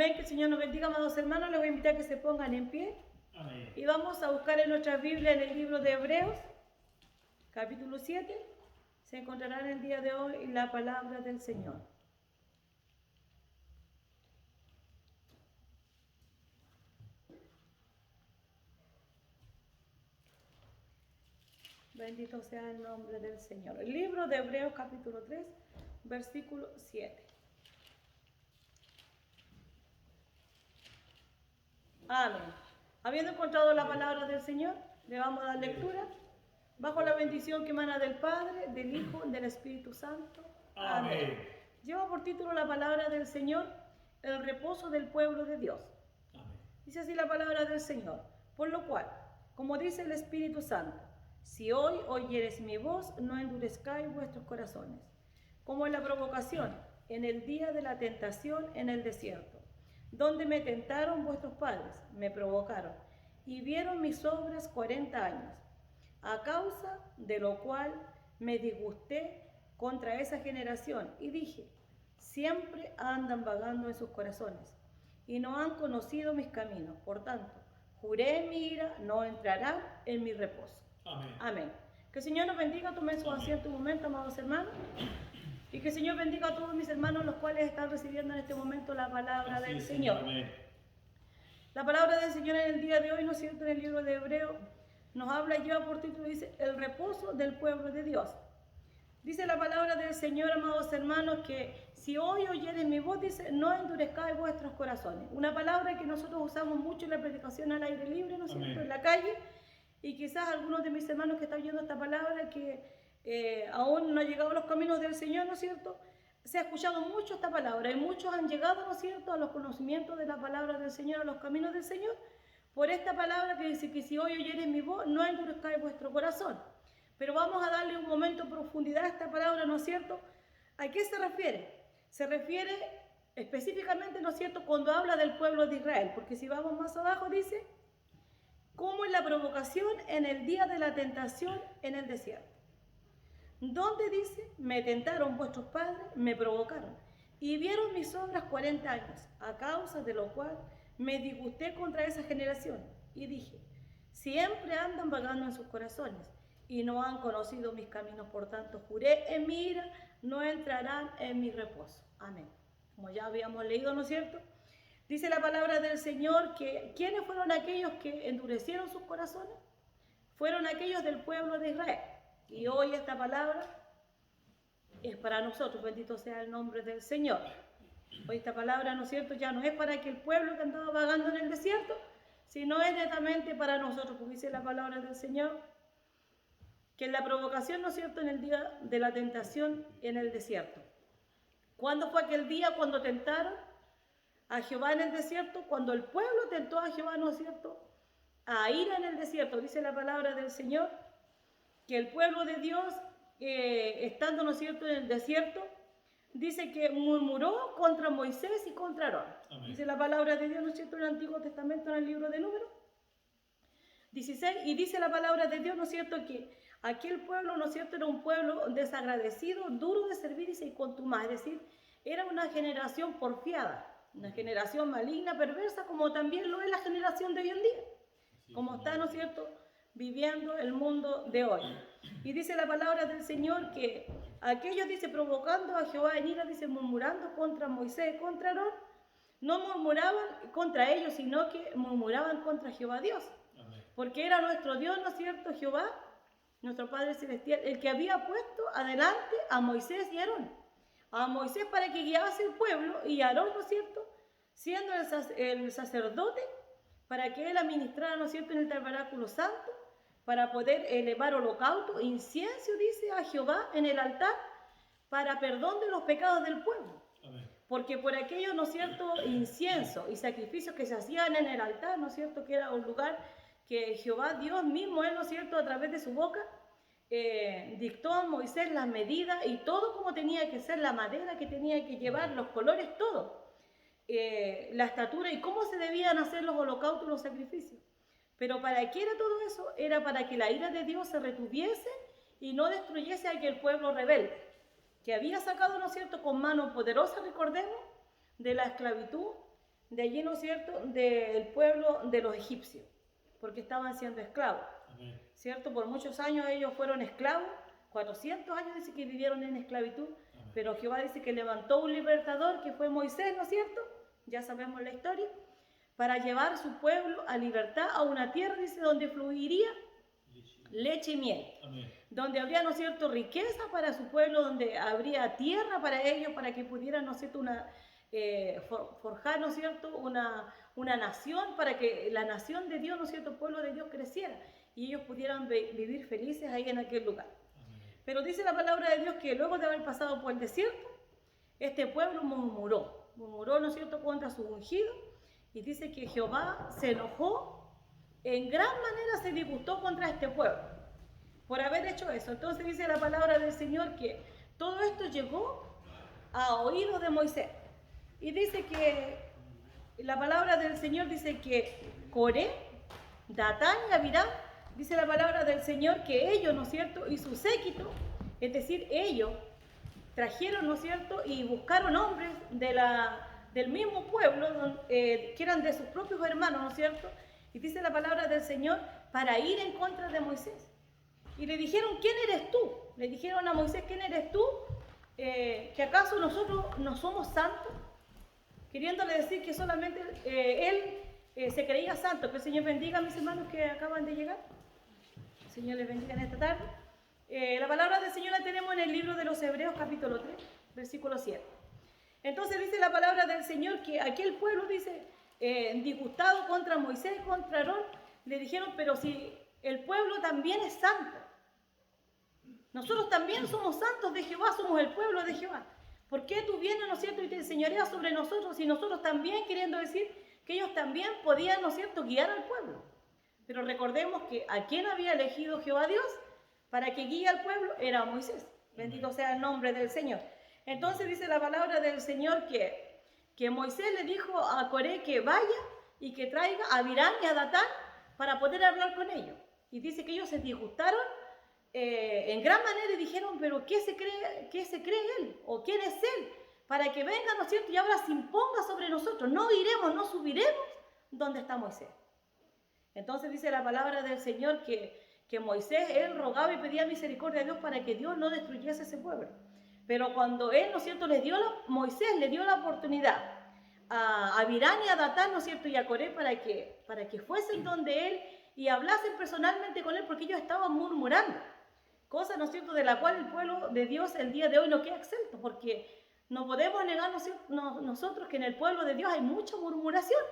Amén, que el Señor nos bendiga, amados hermanos. Les voy a invitar a que se pongan en pie. Amén. Y vamos a buscar en nuestra Biblia, en el libro de Hebreos, capítulo 7. Se encontrará en el día de hoy la palabra del Señor. Bendito sea el nombre del Señor. El libro de Hebreos, capítulo 3, versículo 7. Amén. Habiendo encontrado la palabra del Señor, le vamos a dar lectura bajo la bendición que emana del Padre, del Hijo, del Espíritu Santo. Amén. Lleva por título la palabra del Señor, el reposo del pueblo de Dios. Amén. Dice así la palabra del Señor. Por lo cual, como dice el Espíritu Santo, si hoy oyeres mi voz, no endurezcáis vuestros corazones, como en la provocación, en el día de la tentación en el desierto, donde me tentaron vuestros padres, me provocaron, y vieron mis obras 40 años, a causa de lo cual me disgusté contra esa generación, y dije, siempre andan vagando en sus corazones, y no han conocido mis caminos. Por tanto, juré en mi ira, no entrarán en mi reposo. Amén. Amén. Que el Señor nos bendiga. Tomen su asiento un momento, amados hermanos. Y que el Señor bendiga a todos mis hermanos, los cuales están recibiendo en este momento la palabra del Señor. Amén. La palabra del Señor en el día de hoy, ¿no es cierto?, en el libro de Hebreos, nos habla y lleva por título, dice, el reposo del pueblo de Dios. Dice la palabra del Señor, amados hermanos, que si hoy oyeres mi voz, dice, no endurezcáis vuestros corazones. Una palabra que nosotros usamos mucho en la predicación al aire libre, ¿no es cierto?, en la calle. Y quizás algunos de mis hermanos que están oyendo esta palabra, que aún no han llegado a los caminos del Señor, ¿no es cierto?, se ha escuchado mucho esta palabra y muchos han llegado, ¿no es cierto?, a los conocimientos de la palabra del Señor, a los caminos del Señor, por esta palabra que dice que si hoy oyeres mi voz, no endurezcáis vuestro corazón. Pero vamos a darle un momento de profundidad a esta palabra, ¿no es cierto? ¿A qué se refiere? Se refiere específicamente, ¿no es cierto?, cuando habla del pueblo de Israel, porque si vamos más abajo dice, como en la provocación en el día de la tentación en el desierto, donde dice, me tentaron vuestros padres, me provocaron, y vieron mis obras 40 años, a causa de lo cual me disgusté contra esa generación, y dije, siempre andan vagando en sus corazones, y no han conocido mis caminos, por tanto juré en mi ira, no entrarán en mi reposo. Amén. Como ya habíamos leído, ¿no es cierto?, dice la palabra del Señor que ¿quiénes fueron aquellos que endurecieron sus corazones? Fueron aquellos del pueblo de Israel. Y hoy esta palabra es para nosotros, bendito sea el nombre del Señor. Hoy esta palabra, ¿no es cierto?, ya no es para aquel pueblo que andaba vagando en el desierto, sino es netamente para nosotros, porque dice la palabra del Señor que en la provocación, ¿no es cierto?, en el día de la tentación en el desierto. ¿Cuándo fue aquel día cuando tentaron a Jehová en el desierto? Cuando el pueblo tentó a Jehová, ¿no es cierto?, a ir en el desierto. Dice la palabra del Señor que el pueblo de Dios, estando, ¿no es cierto?, en el desierto, dice que murmuró contra Moisés y contra Aarón. Amén. Dice la palabra de Dios, ¿no es cierto?, en el Antiguo Testamento, en el libro de Números 16, y dice la palabra de Dios, ¿no es cierto?, que aquel pueblo, ¿no es cierto?, era un pueblo desagradecido, duro de servir y contumaz, es decir, era una generación porfiada, una generación maligna, perversa, como también lo es la generación de hoy en día, como está, ¿no es cierto?, viviendo el mundo de hoy. Y dice la palabra del Señor que aquellos, dice, provocando a Jehová en ira, dice, murmurando contra Moisés y contra Aarón, no murmuraban contra ellos, sino que murmuraban contra Jehová Dios. Amén. Porque era nuestro Dios, ¿no es cierto?, Jehová, nuestro Padre Celestial, el que había puesto adelante a Moisés y Aarón. A Moisés para que guiase el pueblo y a Aarón, ¿no es cierto?, siendo el sacerdote, para que él administrara, ¿no es cierto?, en el tabernáculo santo, para poder elevar holocausto, incienso, dice, a Jehová en el altar, para perdón de los pecados del pueblo. Amén. Porque por aquello, ¿no es cierto?, incienso y sacrificios que se hacían en el altar, ¿no es cierto?, que era un lugar que Jehová, Dios mismo, él, ¿no es cierto?, a través de su boca, dictó a Moisés las medidas y todo como tenía que ser, la madera que tenía que llevar, los colores, todo. La estatura y cómo se debían hacer los holocaustos, los sacrificios. Pero ¿para qué era todo eso? Era para que la ira de Dios se retuviese y no destruyese a aquel pueblo rebelde, que había sacado, ¿no es cierto?, con mano poderosa, recordemos, de la esclavitud de allí, ¿no es cierto?, del pueblo de los egipcios, porque estaban siendo esclavos. Amén. ¿Cierto? Por muchos años ellos fueron esclavos, 400 años dice que vivieron en esclavitud. Amén. Pero Jehová dice que levantó un libertador que fue Moisés, ¿no es cierto? Ya sabemos la historia, para llevar su pueblo a libertad, a una tierra, dice, donde fluiría leche y miel. Amén. Donde habría, ¿no es cierto?, riqueza para su pueblo, donde habría tierra para ellos, para que pudieran, ¿no es cierto?, forjar, ¿no es cierto?, una nación, para que la nación de Dios, ¿no es cierto?, el pueblo de Dios creciera y ellos pudieran vivir felices ahí en aquel lugar. Amén. Pero dice la palabra de Dios que luego de haber pasado por el desierto, este pueblo murmuró, ¿no es cierto?, contra su ungido, y dice que Jehová se enojó, en gran manera se disgustó contra este pueblo por haber hecho eso. Entonces dice la palabra del Señor que todo esto llegó a oídos de Moisés. Y dice que la palabra del Señor dice que Coré, Datán y Abiram, dice la palabra del Señor que ellos, ¿no es cierto?, y su séquito, es decir, ellos trajeron, ¿no es cierto?, y buscaron hombres del mismo pueblo, que eran de sus propios hermanos, ¿no es cierto?, y dice la palabra del Señor, para ir en contra de Moisés. Y le dijeron, ¿quién eres tú? Le dijeron a Moisés, ¿quién eres tú? ¿Que acaso nosotros no somos santos? Queriéndole decir que solamente él se creía santo. Que el Señor bendiga a mis hermanos que acaban de llegar. El Señor les bendiga en esta tarde. La palabra del Señor la tenemos en el libro de los Hebreos, capítulo 3, versículo 7. Entonces dice la palabra del Señor que aquel pueblo, dice, disgustado contra Moisés, contra Aarón, le dijeron, pero si el pueblo también es santo, nosotros también somos santos de Jehová, somos el pueblo de Jehová, ¿por qué tú vienes, ¿no es cierto?, y te enseñoreas sobre nosotros, y nosotros también, queriendo decir que ellos también podían, ¿no es cierto?, guiar al pueblo? Pero recordemos que a quien había elegido Jehová Dios para que guíe al pueblo era Moisés. Bendito sea el nombre del Señor. Entonces dice la palabra del Señor que Moisés le dijo a Coré que vaya y que traiga a Abiram y a Datán para poder hablar con ellos. Y dice que ellos se disgustaron en gran manera y dijeron, pero ¿qué se cree él? ¿O quién es él? Para que venga, ¿no es cierto?, y ahora se imponga sobre nosotros. No iremos, no subiremos donde está Moisés. Entonces dice la palabra del Señor que Moisés, él rogaba y pedía misericordia a Dios para que Dios no destruyese ese pueblo. Pero cuando él, ¿no es cierto?, Moisés le dio la oportunidad a Abiram y a Datán, ¿no es cierto?, y a Coré para que fuesen donde él y hablasen personalmente con él, porque ellos estaban murmurando. Cosa, ¿no es cierto?, de la cual el pueblo de Dios el día de hoy no queda exento, porque no podemos negar nosotros que en el pueblo de Dios hay mucha murmuración.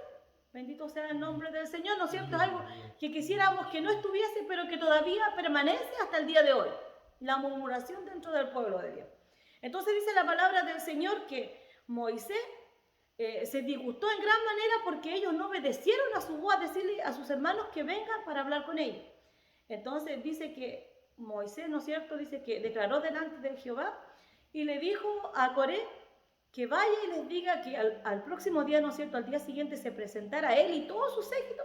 Bendito sea el nombre del Señor, ¿no es cierto? Es algo que quisiéramos que no estuviese, pero que todavía permanece hasta el día de hoy. La murmuración dentro del pueblo de Dios. Entonces dice la palabra del Señor que Moisés se disgustó en gran manera porque ellos no obedecieron a su voz a decirle a sus hermanos que vengan para hablar con ellos. Entonces dice que Moisés, ¿no es cierto?, dice que declaró delante de Jehová y le dijo a Coré que vaya y les diga que al próximo día, ¿no es cierto?, al día siguiente se presentara él y todo su séquito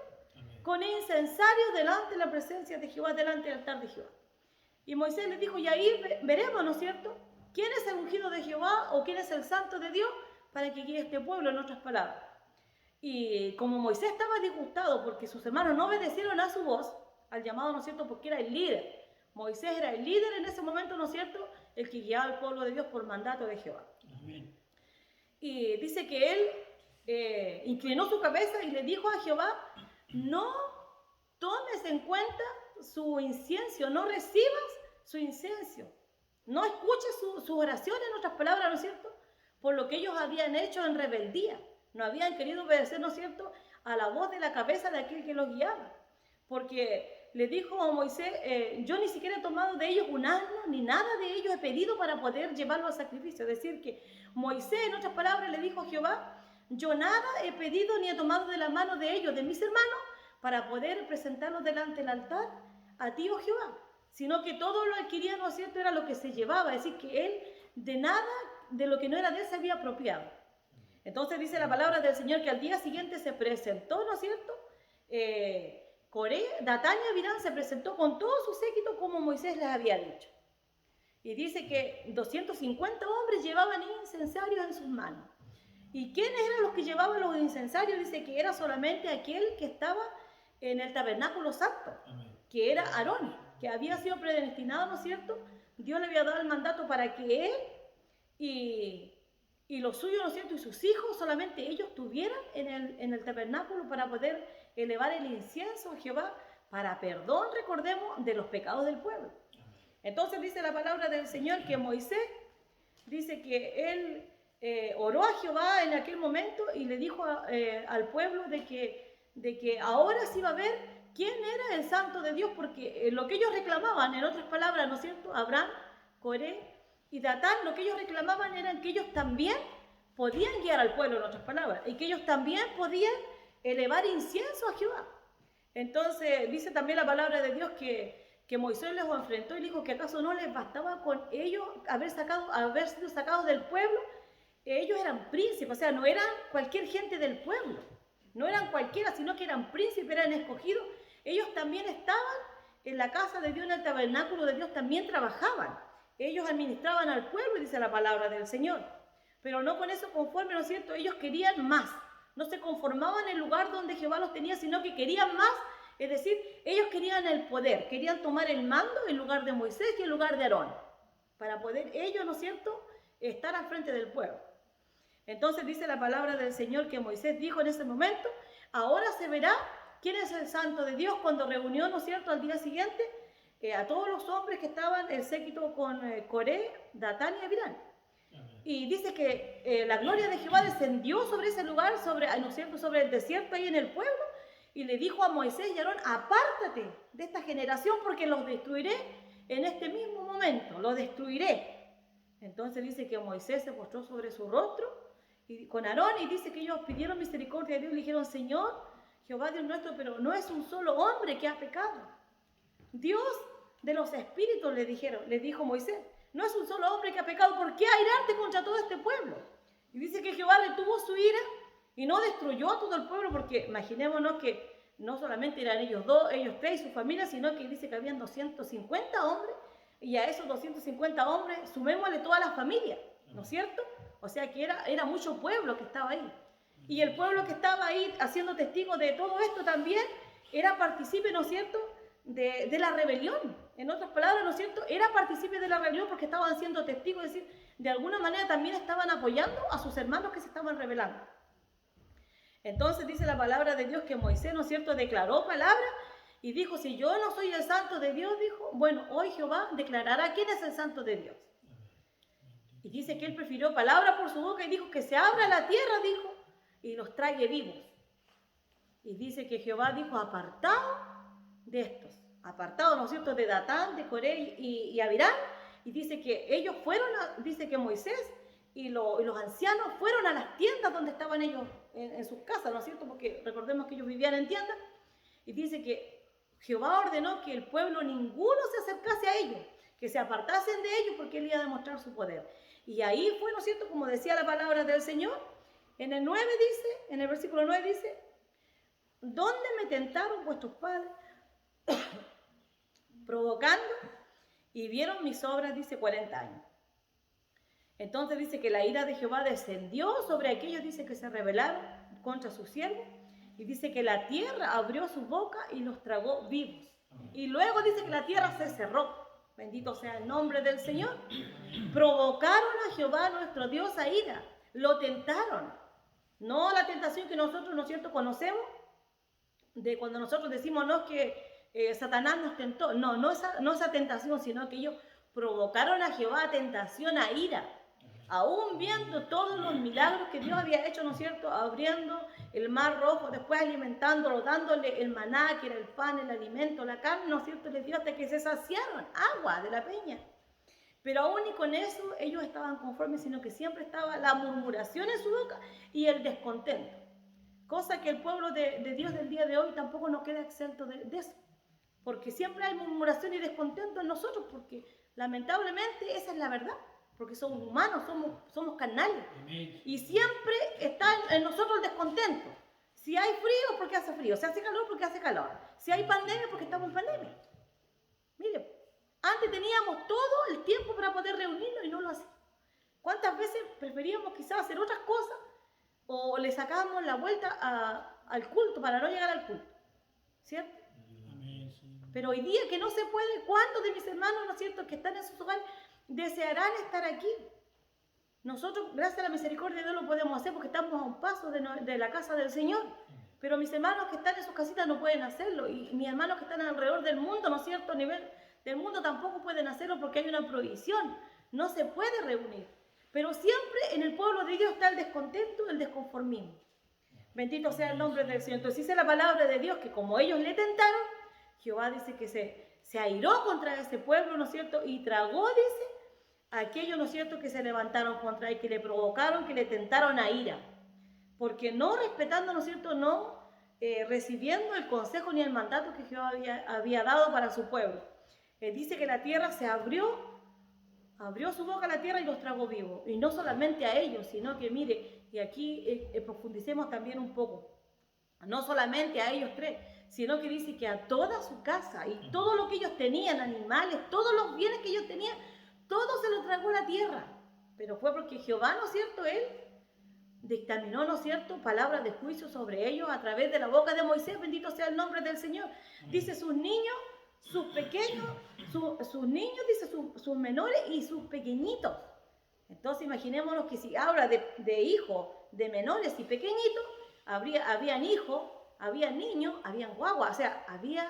con incensarios delante de la presencia de Jehová, delante del altar de Jehová. Y Moisés les dijo, y ahí veremos, ¿no es cierto?, quién es el ungido de Jehová o quién es el santo de Dios para que guíe este pueblo, en otras palabras. Y como Moisés estaba disgustado porque sus hermanos no obedecieron a su voz, al llamado, ¿no es cierto?, porque era el líder. Moisés era el líder en ese momento, ¿no es cierto?, el que guiaba al pueblo de Dios por mandato de Jehová. Amén. Y dice que él inclinó su cabeza y le dijo a Jehová, no tomes en cuenta su incienso, no recibas su incienso, no escuches sus oraciones, en otras palabras, ¿no es cierto?, por lo que ellos habían hecho en rebeldía, no habían querido obedecer, ¿no es cierto?, a la voz de la cabeza de aquel que los guiaba, porque le dijo a Moisés, yo ni siquiera he tomado de ellos un asno, ni nada de ellos he pedido para poder llevarlo al sacrificio. Es decir, que Moisés, en otras palabras, le dijo a Jehová, yo nada he pedido ni he tomado de la mano de ellos, de mis hermanos, para poder presentarlos delante del altar a ti, oh Jehová, sino que todo lo adquiría, ¿no es cierto?, era lo que se llevaba, es decir, que él de nada de lo que no era de él se había apropiado. Entonces dice la palabra del Señor que al día siguiente se presentó, ¿no es cierto?, Coré, Datán y Abiram se presentó con todo su séquito como Moisés les había dicho. Y dice que 250 hombres llevaban incensarios en sus manos. ¿Y quiénes eran los que llevaban los incensarios? Dice que era solamente aquel que estaba en el tabernáculo santo, que era Aarón, que había sido predestinado, ¿no es cierto? Dios le había dado el mandato para que él y los suyos, ¿no es cierto?, y sus hijos, solamente ellos estuvieran en el tabernáculo para poder elevar el incienso a Jehová para perdón, recordemos, de los pecados del pueblo. Entonces dice la palabra del Señor que Moisés dice que él oró a Jehová en aquel momento y le dijo al pueblo de que ahora sí va a ver quién era el santo de Dios, porque lo que ellos reclamaban, en otras palabras, ¿no es cierto?, Abraham, Coré y Datán, lo que ellos reclamaban era que ellos también podían guiar al pueblo, en otras palabras, y que ellos también podían elevar incienso a Jehová. Entonces dice también la palabra de Dios que Moisés les enfrentó y le dijo que acaso no les bastaba con ellos haber sido sacados del pueblo. Ellos eran príncipes, o sea, no eran cualquier gente del pueblo, no eran cualquiera, sino que eran príncipes, eran escogidos. Ellos también estaban en la casa de Dios, en el tabernáculo de Dios, también trabajaban. Ellos administraban al pueblo, dice la palabra del Señor. Pero no con eso conforme, ¿no es cierto? Ellos querían más. No se conformaban en el lugar donde Jehová los tenía, sino que querían más. Es decir, ellos querían el poder, querían tomar el mando en lugar de Moisés y en lugar de Aarón, para poder ellos, ¿no es cierto?, estar al frente del pueblo. Entonces dice la palabra del Señor que Moisés dijo en ese momento, ahora se verá quién es el santo de Dios, cuando reunió, ¿no es cierto?, al día siguiente a todos los hombres que estaban en séquito con Coré, Datán y Abirán. Y dice que la gloria de Jehová descendió sobre ese lugar, ¿no es cierto?, sobre el desierto ahí en el pueblo, y le dijo a Moisés y a Aarón, apártate de esta generación porque los destruiré en este mismo momento, los destruiré. Entonces dice que Moisés se postró sobre su rostro y con Aarón, y dice que ellos pidieron misericordia a Dios y le dijeron, Señor, Jehová Dios nuestro, pero no es un solo hombre que ha pecado. Dios de los espíritus, le dijo Moisés, no es un solo hombre que ha pecado, ¿por qué airarte contra todo este pueblo? Y dice que Jehová retuvo su ira y no destruyó a todo el pueblo, porque imaginémonos que no solamente eran ellos dos, ellos tres y su familia, sino que dice que habían 250 hombres, y a esos 250 hombres sumémosle toda la familia, ¿no es cierto? O sea que era mucho pueblo que estaba ahí. Y el pueblo que estaba ahí haciendo testigo de todo esto también era partícipe, ¿no es cierto?, de la rebelión. En otras palabras, ¿no es cierto?, era partícipe de la rebelión porque estaban siendo testigos, es decir, de alguna manera también estaban apoyando a sus hermanos que se estaban rebelando. Entonces dice la palabra de Dios que Moisés, ¿no es cierto?, declaró palabra y dijo, si yo no soy el santo de Dios, dijo, bueno, hoy Jehová declarará quién es el santo de Dios. Y dice que él prefirió palabra por su boca y dijo que se abra la tierra, dijo, y los trague vivos. Y dice que Jehová dijo, apartado de estos, apartado, ¿no es cierto?, de Datán, de Coré y Abirán. Y dice que ellos fueron, dice que Moisés y los ancianos fueron a las tiendas donde estaban ellos en sus casas, ¿no es cierto?, porque recordemos que ellos vivían en tiendas. Y dice que Jehová ordenó que el pueblo ninguno se acercase a ellos, que se apartasen de ellos porque él iba a demostrar su poder. Y ahí fue, ¿no es cierto?, como decía la palabra del Señor, en el 9 dice, en el versículo 9 dice, ¿dónde me tentaron vuestros padres provocando y vieron mis obras, dice, 40 años? Entonces dice que la ira de Jehová descendió sobre aquellos, dice, que se rebelaron contra su siervo, y dice que la tierra abrió su boca y los tragó vivos. Y luego dice que la tierra se cerró. Bendito sea el nombre del Señor. Provocaron a Jehová nuestro Dios a ira, lo tentaron. No la tentación que nosotros, ¿no es cierto?, conocemos, de cuando nosotros decimos, no, que Satanás nos tentó. No esa tentación, sino que ellos provocaron a Jehová tentación a ira. Aún viendo todos los milagros que Dios había hecho, ¿no es cierto?, abriendo el mar rojo, después alimentándolo, dándole el maná, que era el pan, el alimento, la carne, ¿no es cierto?, les dio hasta que se saciaron, agua de la peña. Pero aún y con eso ellos estaban conformes, sino que siempre estaba la murmuración en su boca y el descontento. Cosa que el pueblo de Dios del día de hoy tampoco nos queda exento de eso. Porque siempre hay murmuración y descontento en nosotros, porque lamentablemente esa es la verdad. Porque somos humanos, somos carnales. Y siempre está en nosotros el descontento. Si hay frío, porque hace frío. Si hace calor, porque hace calor. Si hay pandemia, porque estamos en pandemia. Mire, antes teníamos todo el tiempo para poder reunirnos y no lo hacíamos. ¿Cuántas veces preferíamos quizás hacer otras cosas o le sacábamos la vuelta al culto para no llegar al culto, ¿cierto? Pero hoy día que no se puede, ¿cuántos de mis hermanos, ¿no es cierto?, que están en sus hogares desearán estar aquí? Nosotros, gracias a la misericordia de Dios, lo podemos hacer porque estamos a un paso de la casa del Señor. Pero mis hermanos que están en sus casitas no pueden hacerlo. Y mis hermanos que están alrededor del mundo, ¿no es cierto?, a nivel del mundo tampoco pueden hacerlo porque hay una prohibición. No se puede reunir. Pero siempre en el pueblo de Dios está el descontento, el desconformismo. Bendito sea el nombre del Señor. Entonces dice la palabra de Dios que como ellos le tentaron, Jehová dice que se airó contra ese pueblo, ¿no es cierto? Y tragó, dice, a aquellos, ¿no es cierto?, que se levantaron contra él, que le provocaron, que le tentaron a ira. Porque no respetando, ¿no es cierto?, no recibiendo el consejo ni el mandato que Jehová había dado para su pueblo. Dice que la tierra se abrió su boca a la tierra y los tragó vivos. Y no solamente a ellos, sino que mire, y aquí profundicemos también un poco, no solamente a ellos tres, sino que dice que a toda su casa y todo lo que ellos tenían, animales, todos los bienes que ellos tenían, todo se lo tragó la tierra. Pero fue porque Jehová, ¿no es cierto?, él dictaminó, ¿no es cierto?, palabras de juicio sobre ellos a través de la boca de Moisés. Bendito sea el nombre del Señor. Dice sus niños, sus pequeños, sus niños, dice sus menores y sus pequeñitos. Entonces imaginémonos que si habla de hijos, de menores y pequeñitos, habían hijos, habían niños, habían guaguas, o sea, había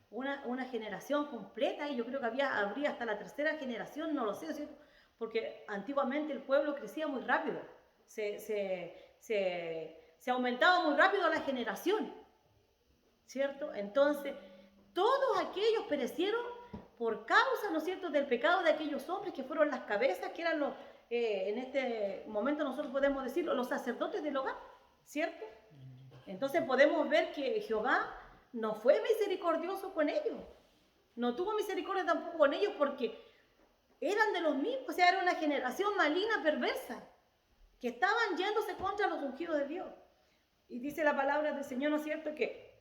una generación completa, y yo creo que habría hasta la tercera generación, no lo sé, ¿cierto?, porque antiguamente el pueblo crecía muy rápido, se aumentaba muy rápido la generación, ¿cierto? Entonces, todos aquellos perecieron por causa, ¿no es cierto?, del pecado de aquellos hombres que fueron las cabezas, que eran los, en este momento nosotros podemos decirlo, los sacerdotes del hogar, ¿cierto? Entonces podemos ver que Jehová no fue misericordioso con ellos, no tuvo misericordia tampoco con ellos porque eran de los mismos, o sea, era una generación maligna, perversa, que estaban yéndose contra los ungidos de Dios. Y dice la palabra del Señor, ¿no es cierto?, que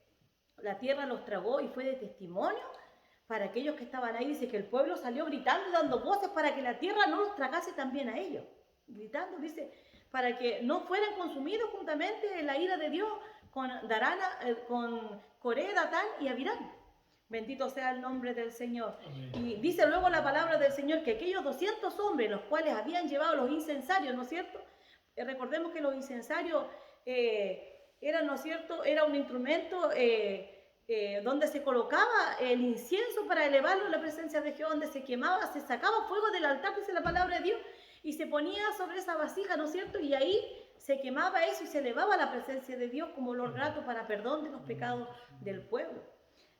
la tierra los tragó y fue de testimonio para aquellos que estaban ahí. Dice que el pueblo salió gritando y dando voces para que la tierra no los tragase también a ellos. Gritando, dice, para que no fueran consumidos juntamente en la ira de Dios con Coré, Datán y Abirán. Bendito sea el nombre del Señor. Amén. Y dice luego la palabra del Señor que aquellos 200 hombres, los cuales habían llevado los incensarios, ¿no es cierto? Recordemos que los incensarios eran, ¿no es cierto?, era un instrumento donde se colocaba el incienso para elevarlo a la presencia de Jehová, donde se quemaba, se sacaba fuego del altar, dice la palabra de Dios, y se ponía sobre esa vasija, ¿no es cierto?, y ahí se quemaba eso y se elevaba a la presencia de Dios como olor grato para perdón de los pecados del pueblo.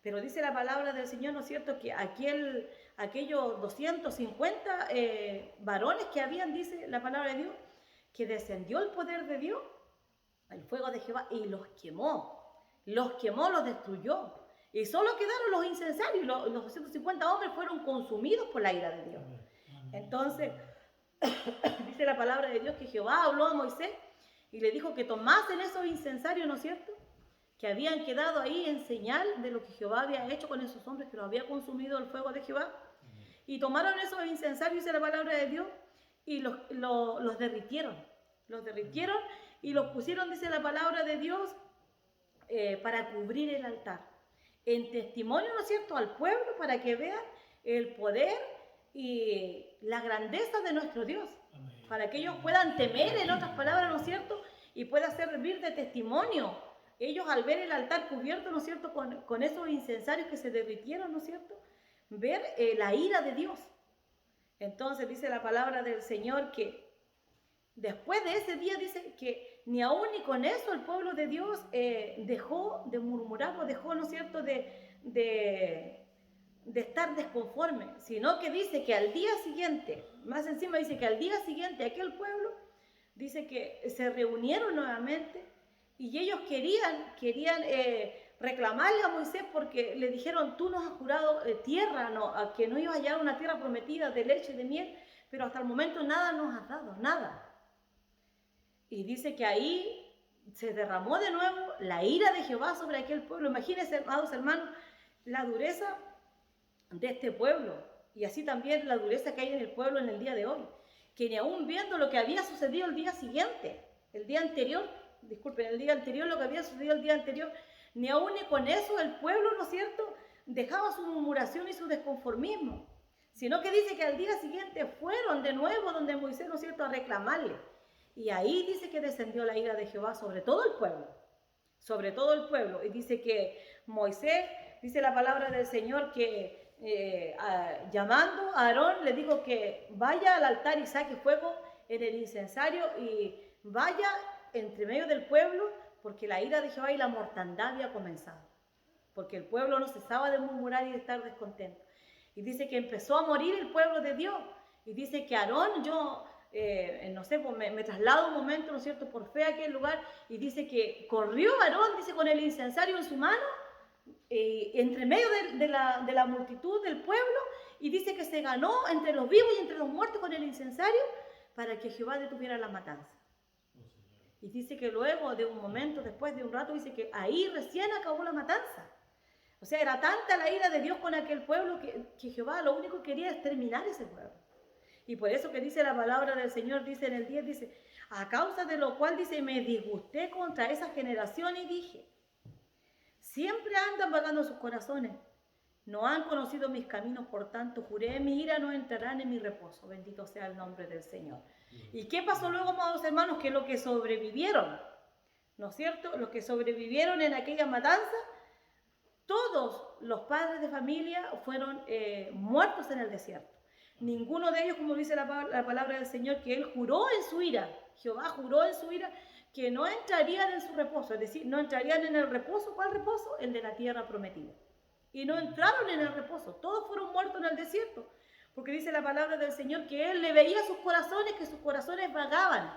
Pero dice la palabra del Señor, ¿no es cierto?, que aquellos 250 varones que habían, dice la palabra de Dios, que descendió el poder de Dios, el fuego de Jehová, y los quemó, los destruyó. Y solo quedaron los incensarios, los 250 hombres fueron consumidos por la ira de Dios. Entonces, dice la palabra de Dios que Jehová habló a Moisés y le dijo que tomasen esos incensarios, ¿no es cierto?, que habían quedado ahí en señal de lo que Jehová había hecho con esos hombres, que los había consumido el fuego de Jehová. Y tomaron esos incensarios, dice la palabra de Dios, y los derritieron. Los derritieron y los pusieron, dice la palabra de Dios, para cubrir el altar. En testimonio, ¿no es cierto?, al pueblo, para que vean el poder y la grandeza de nuestro Dios. Amén. Para que ellos puedan temer, en otras palabras, ¿no es cierto?, y pueda servir de testimonio. Ellos al ver el altar cubierto, ¿no es cierto?, con esos incensarios que se derritieron, ¿no es cierto?, ver la ira de Dios. Entonces dice la palabra del Señor que después de ese día, dice que ni aún ni con eso el pueblo de Dios dejó de murmurar o dejó, ¿no es cierto?, de estar desconforme, sino que dice que al día siguiente, más encima dice que al día siguiente aquel pueblo, dice que se reunieron nuevamente. Y ellos querían reclamarle a Moisés porque le dijeron, tú nos has jurado tierra, que no ibas a hallar una tierra prometida de leche y de miel, pero hasta el momento nada nos has dado, nada. Y dice que ahí se derramó de nuevo la ira de Jehová sobre aquel pueblo. Imagínense, amados hermanos, la dureza de este pueblo y así también la dureza que hay en el pueblo en el día de hoy, que ni aún viendo lo que había sucedido el día siguiente, el día anterior, disculpen, el día anterior, lo que había sucedido el día anterior, ni aún ni con eso el pueblo, ¿no es cierto?, dejaba su murmuración y su desconformismo, sino que dice que al día siguiente fueron de nuevo donde Moisés, ¿no es cierto?, a reclamarle. Y ahí dice que descendió la ira de Jehová sobre todo el pueblo, sobre todo el pueblo. Y dice que Moisés, dice la palabra del Señor, que llamando a Aarón le dijo que vaya al altar y saque fuego en el incensario y vaya entre medio del pueblo, porque la ira de Jehová y la mortandad había comenzado, porque el pueblo no cesaba de murmurar y de estar descontento. Y dice que empezó a morir el pueblo de Dios. Y dice que Aarón, yo no sé, pues me traslado un momento, ¿no es cierto?, por fe a aquel lugar, y dice que corrió Aarón, dice, con el incensario en su mano, entre medio de la multitud del pueblo, y dice que se ganó entre los vivos y entre los muertos con el incensario para que Jehová detuviera la matanza. Y dice que luego de un momento, después de un rato, dice que ahí recién acabó la matanza. O sea, era tanta la ira de Dios con aquel pueblo que Jehová lo único que quería es terminar ese pueblo. Y por eso que dice la palabra del Señor, dice en el 10, dice, a causa de lo cual, dice, me disgusté contra esa generación y dije, siempre andan vagando sus corazones, no han conocido mis caminos, por tanto juré, mi ira no entrarán en mi reposo. Bendito sea el nombre del Señor. ¿Y qué pasó luego, amados hermanos? Que los que sobrevivieron, ¿no es cierto?, los que sobrevivieron en aquella matanza, todos los padres de familia fueron muertos en el desierto. Ninguno de ellos, como dice la palabra del Señor, que él juró en su ira, Jehová juró en su ira, que no entrarían en su reposo, es decir, no entrarían en el reposo. ¿Cuál reposo? El de la tierra prometida. Y no entraron en el reposo, todos fueron muertos en el desierto, porque dice la palabra del Señor que él le veía sus corazones, que sus corazones vagaban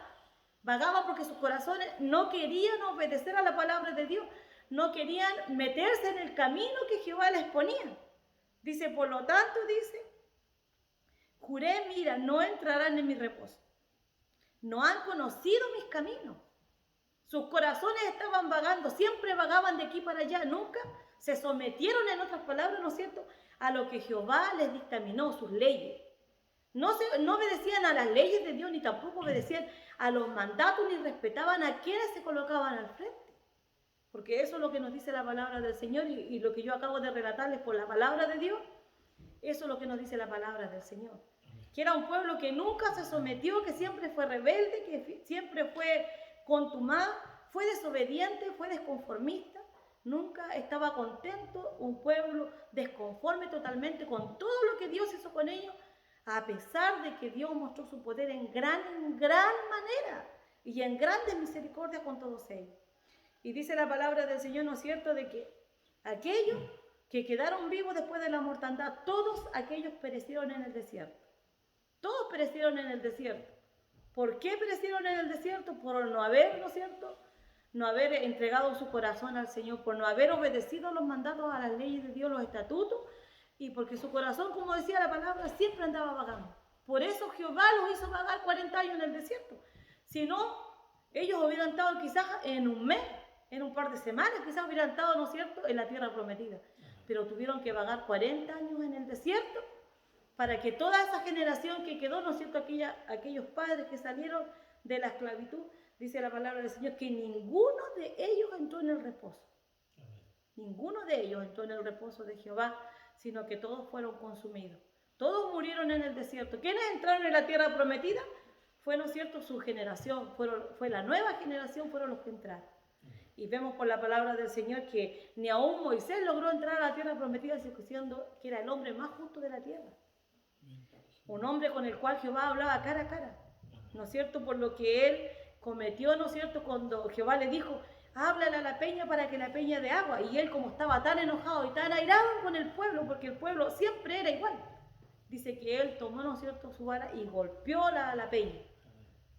porque sus corazones no querían obedecer a la palabra de Dios, no querían meterse en el camino que Jehová les ponía. Dice, por lo tanto, dice, juré, mira, no entrarán en mi reposo. No han conocido mis caminos. Sus corazones estaban vagando, siempre vagaban de aquí para allá, nunca se sometieron, en otras palabras, ¿no es cierto?, a lo que Jehová les dictaminó, sus leyes. No obedecían a las leyes de Dios, ni tampoco obedecían a los mandatos, ni respetaban a quienes se colocaban al frente. Porque eso es lo que nos dice la palabra del Señor, y lo que yo acabo de relatarles por la palabra de Dios, eso es lo que nos dice la palabra del Señor. Que era un pueblo que nunca se sometió, que siempre fue rebelde, que siempre fue contumaz, fue desobediente, fue desconformista, nunca estaba contento, un pueblo desconforme totalmente con todo lo que Dios hizo con ellos, a pesar de que Dios mostró su poder en gran manera y en grandes misericordias con todos ellos. Y dice la palabra del Señor, ¿no es cierto?, de que aquellos que quedaron vivos después de la mortandad, todos aquellos perecieron en el desierto. Todos perecieron en el desierto. ¿Por qué perecieron en el desierto? Por no haber, ¿no es cierto?, no haber entregado su corazón al Señor, por no haber obedecido los mandatos, a las leyes de Dios, los estatutos, y porque su corazón, como decía la palabra, siempre andaba vagando. Por eso Jehová los hizo vagar 40 años en el desierto. Si no, ellos hubieran estado quizás en un mes, en un par de semanas, quizás hubieran estado, ¿no es cierto?, en la tierra prometida. Pero tuvieron que vagar 40 años en el desierto para que toda esa generación que quedó, ¿no es cierto?, aquellos padres que salieron de la esclavitud, dice la palabra del Señor, que ninguno de ellos entró en el reposo. Ninguno de ellos entró en el reposo de Jehová, sino que todos fueron consumidos. Todos murieron en el desierto. ¿Quiénes entraron en la tierra prometida? Fue, ¿no es cierto?, su generación, fue la nueva generación, fueron los que entraron. Y vemos por la palabra del Señor que ni aún Moisés logró entrar a la tierra prometida, siendo que era el hombre más justo de la tierra. Un hombre con el cual Jehová hablaba cara a cara, ¿no es cierto?, por lo que él cometió, ¿no es cierto?, cuando Jehová le dijo, háblale a la peña para que la peña dé agua. Y él, como estaba tan enojado y tan airado con el pueblo, porque el pueblo siempre era igual, dice que él tomó, ¿no es cierto?, su vara y golpeó la peña.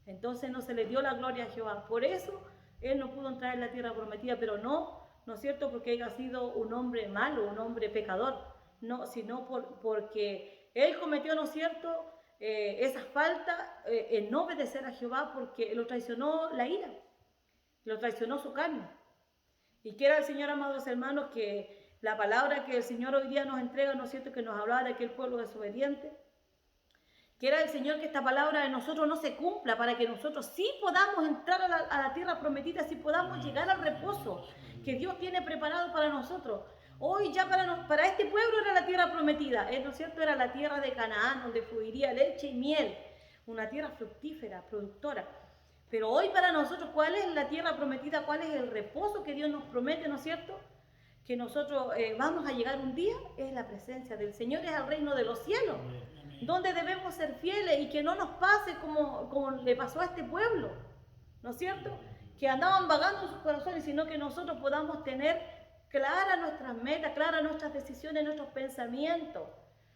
Entonces no se le dio la gloria a Jehová. Por eso él no pudo entrar en la tierra prometida, pero no es cierto porque haya sido un hombre malo, un hombre pecador, no, sino porque él cometió, ¿no es cierto?, esa falta en no obedecer a Jehová, porque lo traicionó la ira, lo traicionó su carne. Y quiera el Señor, amados hermanos, que la palabra que el Señor hoy día nos entrega, ¿no es cierto?, que nos hablaba de aquel pueblo desobediente, Quiera el Señor que esta palabra de nosotros no se cumpla, para que nosotros sí podamos entrar a la tierra prometida, sí podamos llegar al reposo que Dios tiene preparado para nosotros. Hoy ya para este pueblo era la tierra prometida, ¿no es cierto? Era la tierra de Canaán, donde fluiría leche y miel, una tierra fructífera, productora. Pero hoy para nosotros, ¿cuál es la tierra prometida? ¿Cuál es el reposo que Dios nos promete, ¿no es cierto? Que nosotros vamos a llegar un día, es la presencia del Señor, es el reino de los cielos, donde debemos ser fieles y que no nos pase como le pasó a este pueblo, ¿no es cierto? Que andaban vagando en sus corazones, sino que nosotros podamos tener claras nuestras metas, claras nuestras decisiones, nuestros pensamientos.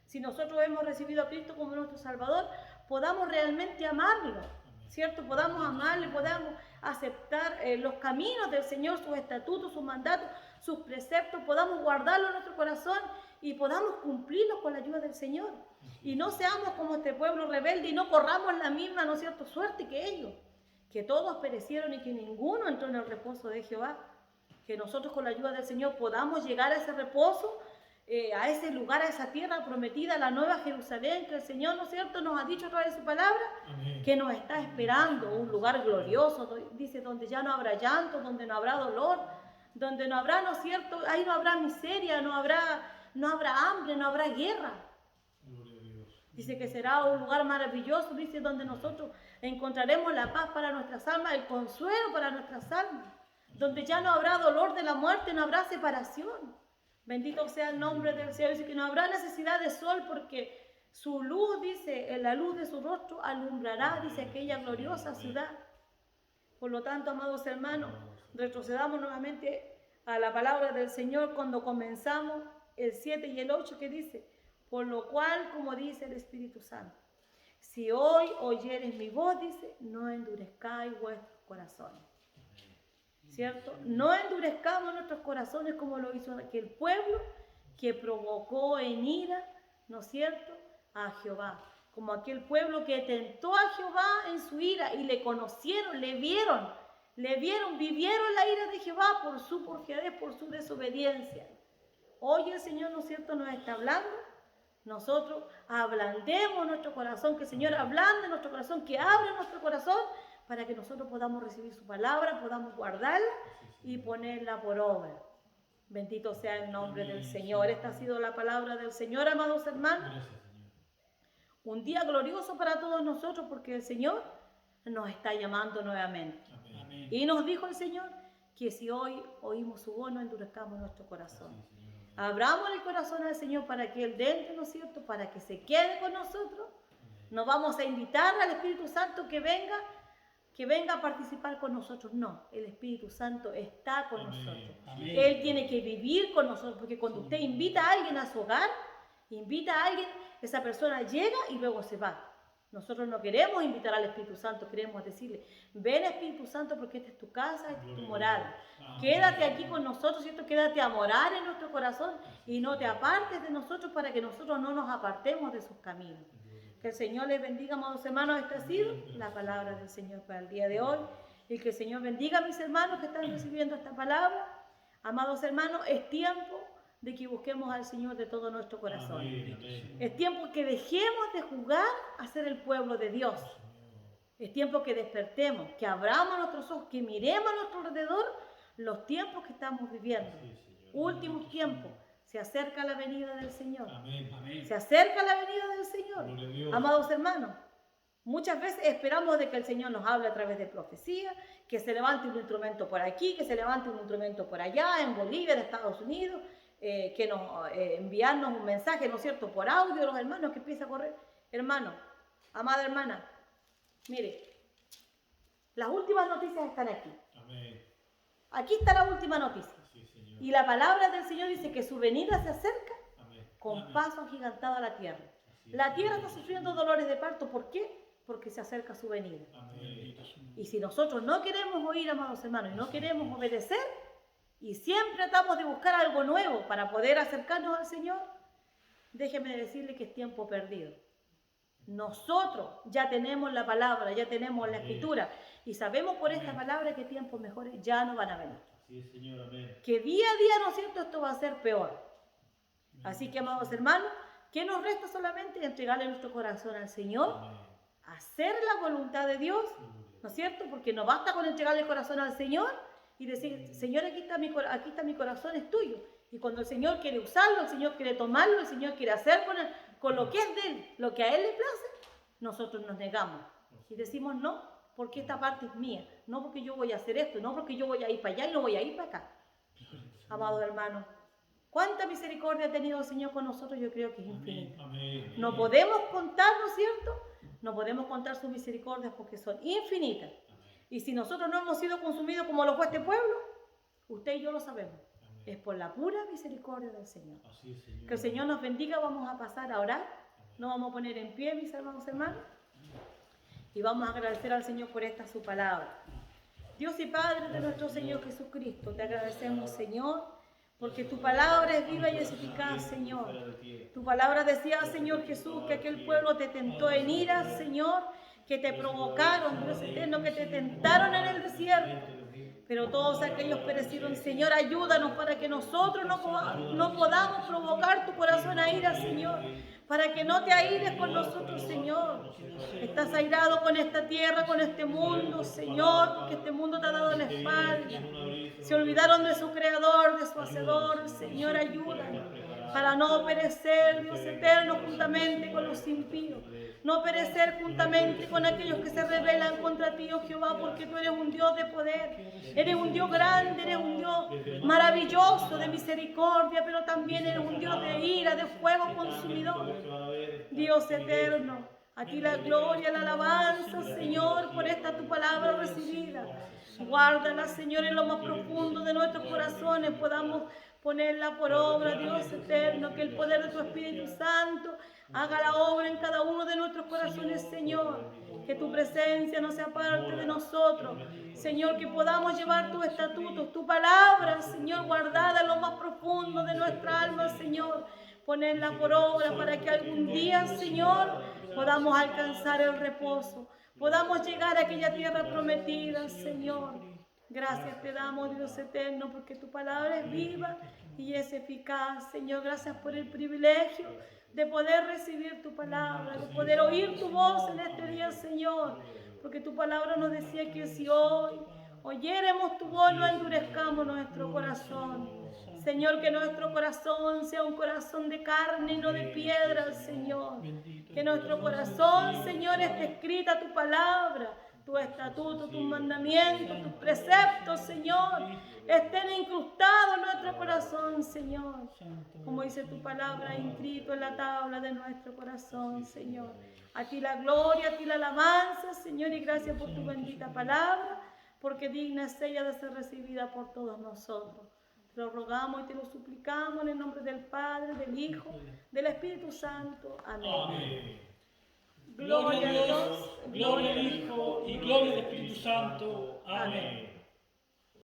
Si nosotros hemos recibido a Cristo como nuestro Salvador, podamos realmente amarlo, ¿cierto? Podamos amarle, podamos aceptar los caminos del Señor, sus estatutos, sus mandatos, sus preceptos, podamos guardarlo en nuestro corazón y podamos cumplirlos con la ayuda del Señor. Y no seamos como este pueblo rebelde y no corramos la misma, ¿no es cierto?, suerte que ellos, que todos perecieron y que ninguno entró en el reposo de Jehová. Que nosotros con la ayuda del Señor podamos llegar a ese reposo, a ese lugar, a esa tierra prometida, a la nueva Jerusalén, que el Señor, ¿no es cierto?, nos ha dicho a través de su palabra. Amén. Que nos está esperando, un lugar glorioso, dice, donde ya no habrá llanto, donde no habrá dolor, donde no habrá, ¿no es cierto?, ahí no habrá miseria, no habrá hambre, no habrá guerra. Dice que será un lugar maravilloso, dice, donde nosotros encontraremos la paz para nuestras almas, el consuelo para nuestras almas, donde ya no habrá dolor de la muerte, no habrá separación. Bendito sea el nombre del Señor. Dice que no habrá necesidad de sol porque su luz, dice, la luz de su rostro alumbrará, dice, aquella gloriosa ciudad. Por lo tanto, amados hermanos, retrocedamos nuevamente a la palabra del Señor cuando comenzamos el 7 y el 8 que dice: por lo cual, como dice el Espíritu Santo, si hoy oyeres mi voz, dice, no endurezcáis vuestros corazones. ¿Cierto? No endurezcamos nuestros corazones como lo hizo aquel pueblo que provocó en ira, ¿no es cierto?, a Jehová. Como aquel pueblo que tentó a Jehová en su ira y le conocieron, le vieron, vivieron la ira de Jehová por su porfiadez, por su desobediencia. Hoy el Señor, ¿no es cierto?, nos está hablando. Nosotros ablandemos nuestro corazón, que el Señor ablande nuestro corazón, que abra nuestro corazón para que nosotros podamos recibir su palabra, podamos guardarla y ponerla por obra. Bendito sea el nombre del Señor. Esta ha sido la palabra del Señor, amados hermanos. Un día glorioso para todos nosotros porque el Señor nos está llamando nuevamente. Amén. Y nos dijo el Señor que si hoy oímos su voz, no endurezcamos nuestro corazón. Abramos el corazón al Señor para que Él dentro, ¿no es cierto?, para que se quede con nosotros. Nos vamos a invitar al Espíritu Santo que venga a participar con nosotros. No, el Espíritu Santo está con nosotros. Amén. Él tiene que vivir con nosotros, porque cuando usted invita a alguien a su hogar, invita a alguien, esa persona llega y luego se va. Nosotros no queremos invitar al Espíritu Santo, queremos decirle: ven Espíritu Santo, porque esta es tu casa, esta es tu morada. Quédate aquí con nosotros, ¿cierto? Quédate a morar en nuestro corazón y no te apartes de nosotros, para que nosotros no nos apartemos de sus caminos. Que el Señor les bendiga, amados hermanos. Esta ha sido la palabra del Señor para el día de hoy. Y que el Señor bendiga a mis hermanos que están recibiendo esta palabra. Amados hermanos, es tiempo de que busquemos al Señor de todo nuestro corazón. Amén. Es tiempo que dejemos de jugar a ser el pueblo de Dios. Es tiempo que despertemos, que abramos nuestros ojos, que miremos a nuestro alrededor los tiempos que estamos viviendo. Últimos tiempos. Se acerca la venida del Señor. Amén. Se acerca la venida del Señor. Amados hermanos, muchas veces esperamos de que el Señor nos hable a través de profecía, que se levante un instrumento por aquí, que se levante un instrumento por allá, en Bolivia, en Estados Unidos, que nos enviarnos un mensaje, ¿no es cierto?, por audio, los hermanos, que empieza a correr. Hermano, amada hermana, mire, las últimas noticias están aquí. Amén. Aquí está la última noticia. Y la palabra del Señor dice que su venida se acerca. Amén. Con Amén. Paso agigantado a la tierra. La tierra está sufriendo dolores de parto. ¿Por qué? Porque se acerca su venida. Amén. Y si nosotros no queremos oír, amados hermanos, y no queremos obedecer, y siempre tratamos de buscar algo nuevo para poder acercarnos al Señor, déjeme decirle que es tiempo perdido. Nosotros ya tenemos la palabra, ya tenemos la escritura, y sabemos por esta palabra que tiempos mejores ya no van a venir. Así es, Señor, amén. Que día a día, ¿no es cierto?, esto va a ser peor. Así que, amados hermanos, ¿Qué nos resta solamente? Entregarle nuestro corazón al Señor, hacer la voluntad de Dios, ¿no es cierto? Porque no basta con entregarle el corazón al Señor y decir, Señor, aquí está mi corazón, es tuyo. Y cuando el Señor quiere usarlo, el Señor quiere tomarlo, el Señor quiere hacer con lo que es de Él, lo que a Él le place, nosotros nos negamos y decimos no, porque esta parte es mía, no porque yo voy a hacer esto, no porque yo voy a ir para allá y no voy a ir para acá. Amado hermano, ¿cuánta misericordia ha tenido el Señor con nosotros? Yo creo que es infinita. No podemos contar, ¿no es cierto? No podemos contar sus misericordias porque son infinitas. Y si nosotros no hemos sido consumidos como lo fue este pueblo, usted y yo lo sabemos. Es por la pura misericordia del Señor. Que el Señor nos bendiga. Vamos a pasar a orar. Nos vamos a poner en pie, mis hermanos y hermanas. Y vamos a agradecer al Señor por esta su palabra. Dios y Padre de nuestro Señor Jesucristo, te agradecemos, Señor, porque tu palabra es viva y es eficaz, Señor. Tu palabra decía, Señor Jesús, que aquel pueblo te tentó en ira, Señor, que te provocaron, Dios eterno, que te tentaron en el desierto. Pero todos aquellos perecieron. Señor, ayúdanos para que nosotros no podamos provocar tu corazón a ira, Señor. Para que no te aires con nosotros, Señor. Estás airado con esta tierra, con este mundo, Señor, porque este mundo te ha dado la espalda. Se olvidaron de su creador, de su hacedor. Señor, ayúdanos para no perecer, Dios eterno, juntamente con los impíos. No perecer juntamente con aquellos que se rebelan contra ti, oh Jehová, porque tú eres un Dios de poder. Eres un Dios grande, eres un Dios maravilloso, de misericordia, pero también eres un Dios de ira, de fuego consumidor. Dios eterno, a ti la gloria, la alabanza, Señor, por esta tu palabra recibida. Guárdala, Señor, en lo más profundo de nuestros corazones, podamos ponerla por obra, Dios eterno, que el poder de tu Espíritu Santo haga la obra en cada uno de nuestros corazones, Señor. Que tu presencia no sea parte de nosotros, Señor, que podamos llevar tus estatutos, tu palabra, Señor, guardada en lo más profundo de nuestra alma, Señor. Ponerla por obra para que algún día, Señor, podamos alcanzar el reposo, podamos llegar a aquella tierra prometida, Señor. Gracias te damos, Dios eterno, porque tu palabra es viva y es eficaz, Señor. Gracias por el privilegio de poder recibir tu palabra, de poder oír tu voz en este día, Señor. Porque tu palabra nos decía que si hoy oyéremos tu voz, no endurezcamos nuestro corazón. Señor, que nuestro corazón sea un corazón de carne y no de piedra, Señor. Que nuestro corazón, Señor, esté escrita tu palabra, tu estatuto, tus mandamientos, tus preceptos, Señor, estén incrustados en nuestro corazón, Señor. Como dice tu palabra, inscrito en la tabla de nuestro corazón, Señor. A ti la gloria, a ti la alabanza, Señor, y gracias por tu bendita palabra, porque digna es ella de ser recibida por todos nosotros. Te lo rogamos y te lo suplicamos en el nombre del Padre, del Hijo, del Espíritu Santo. Amén. Amén. Gloria a Dios, gloria al Hijo y gloria al Espíritu Santo. Amén.